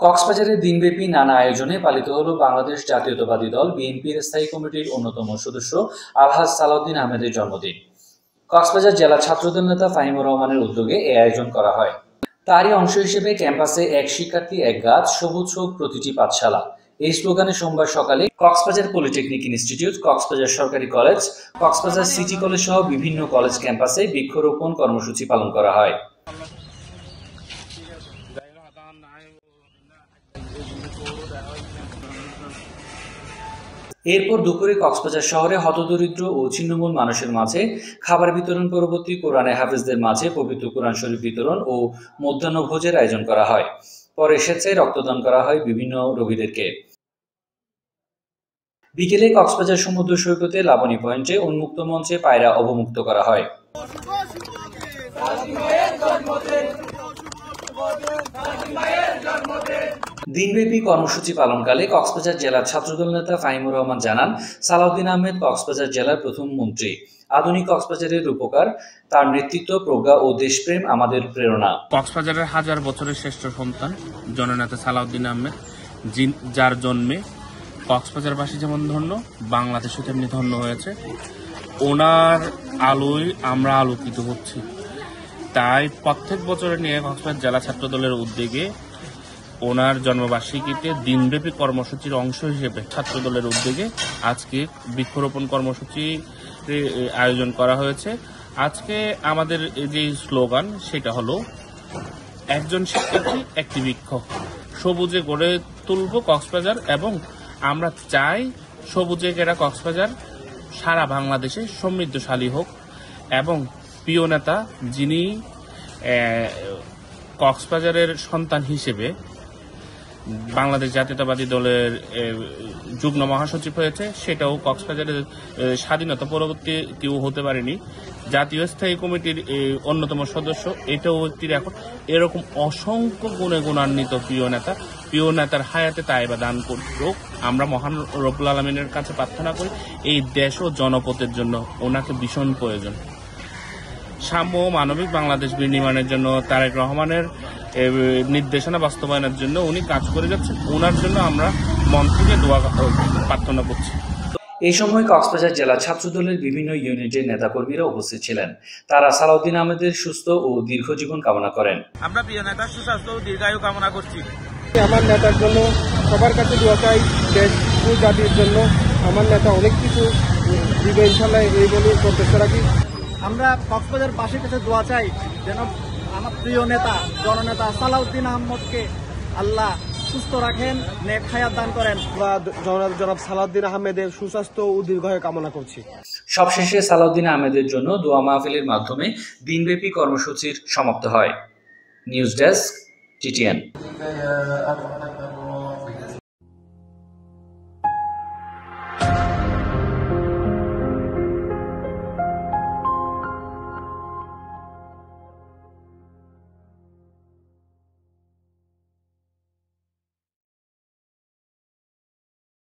কক্সবাজারে দিনব্যাপী নানা আয়োজনে পালিত হলো বাংলাদেশ জাতীয়তাবাদী দল বিএনপির স্থায়ী কমিটির অন্যতম সদস্য আলহাজ সালাউদ্দিন আহমেদের জন্মদিন। কক্সবাজার জেলা ছাত্রদল নেতা ফাহিমুর রহমানের উদ্যোগে এই আয়োজন করা হয়। তারই অংশ হিসেবে ক্যাম্পাসে এক শিক্ষার্থী এক গাছ, সবুজ হোক প্রতিটি পাঠশালা, এই স্লোগানে সোমবার সকালে কক্সবাজার পলিটেকনিক ইনস্টিটিউট, কক্সবাজার সরকারি কলেজ, কক্সবাজার সিটি কলেজ সহ বিভিন্ন কলেজ ক্যাম্পাসে বৃক্ষরোপণ কর্মসূচি পালন করা হয়। এরপর দুপুরে কক্সবাজার শহরে হতদরিদ্র ও ছিন্নমূল মানুষের মাঝে খাবার বিতরণ, পরবর্তী কোরআনে হাফেজদের মাঝে পবিত্র কোরআন শরীফ বিতরণ ও মধ্যাহ্নভোজের আয়োজন করা হয়। পরে স্বেচ্ছায় রক্তদান করা হয় বিভিন্ন রোগীদেরকে। বিকেলে কক্সবাজার সমুদ্র সৈকতে লাবণী পয়েন্টে উন্মুক্ত মঞ্চে পায়রা অবমুক্ত করা হয়। দিনব্যাপী কর্মসূচি পালনকালে কক্সবাজার জেলার ছাত্রদল নেতা ফাহিমুর রহমান জানান, সালাউদ্দিন আহমেদ কক্সবাজার জেলার প্রথম মন্ত্রী। আধুনিক কক্সবাজারের রূপকার, তার নেতৃত্ব, প্রজ্ঞা ও দেশপ্রেম আমাদের প্রেরণা। কক্সবাজারের হাজার বছরের শ্রেষ্ঠ সন্তান জননেতা সালাউদ্দিন আহমেদ, যার জন্মে কক্সবাজারবাসী যেমন ধন্য, বাংলাদেশও তেমনি ধন্য হয়েছে। ওনার আলোয় আমরা আলোকিত হচ্ছি। তাই প্রত্যেক বছরে নিয়ে কক্সবাজার জেলা ছাত্রদলের উদ্যোগে ওনার জন্মবার্ষিকীতে দিনব্যাপী কর্মসূচির অংশ হিসেবে ছাত্রদলের উদ্যোগে আজকে বৃক্ষরোপণ কর্মসূচি আয়োজন করা হয়েছে। আজকে আমাদের যে স্লোগান সেটা হলো, একজন শিক্ষার্থী একটি বৃক্ষ, সবুজে গড়ে তুলব কক্সবাজার, এবং আমরা চাই সবুজে ঘেরা কক্সবাজার সারা বাংলাদেশে সমৃদ্ধশালী হোক। এবং প্রিয় নেতা, যিনি কক্সবাজারের সন্তান হিসেবে বাংলাদেশ জাতীয়তাবাদী দলের যুগ্ম মহাসচিব হয়েছে, সেটাও কক্সবাজারের স্বাধীনতা পরবর্তী কেউ হতে পারেনি। জাতীয় স্থায়ী কমিটির অন্যতম সদস্য, এটাও একটি রেকর্ড। এরকম অসংখ্য গুণে গুণান্বিত প্রিয় নেতার হায়াতে তাইবা দান করুক। আমরা মহান রব্বুল আলামিনের কাছে প্রার্থনা করি, এই দেশ ও জনপথের জন্য ওনাকে ভীষণ প্রয়োজন। সাম্য ও মানবিক বাংলাদেশ বিনির্মাণের জন্য তারেক রহমানের নির্দেশনা বাস্তবায়নের জন্য উনি কাজ করে যাচ্ছেন। ওনার জন্য আমরা মন থেকে দোয়া প্রার্থনা করছি। এই সময় কক্সবাজার জেলা ছাত্রদলের বিভিন্ন ইউনিটের নেতাকর্মীরা উপস্থিত ছিলেন। তারা সালাউদ্দিন আহমেদের সুস্থ ও দীর্ঘ জীবন কামনা করেন। আমরা প্রিয় নেতার সুস্বাস্থ্য ও দীর্ঘায়ু কামনা করছি। আমার নেতার জন্য সবার কাছে দোয়া চাই, দেশ ও জাতির জন্য। আমার নেতা অনেক কিছু দিবে ইনশাআল্লাহ, এই বলে প্রত্যাশা রাখি। আমরা কক্সবাজারবাসীর কাছে দোয়া চাই যেন আমার প্রিয় নেতা জননেতা সালাউদ্দিন আহমদকে আল্লাহ সুস্থ রাখেন, নেক হায়াত দান করেন। জনাব সালাউদ্দিন আহমেদের সুস্বাস্থ্য ও দীর্ঘায়ু কামনা করছি। সবশেষে সালাউদ্দিন আহমেদের জন্য দোয়া মাহফিলের মাধ্যমে দিনব্যাপী কর্মসূচির সমাপ্ত হয়। News desk, TTN।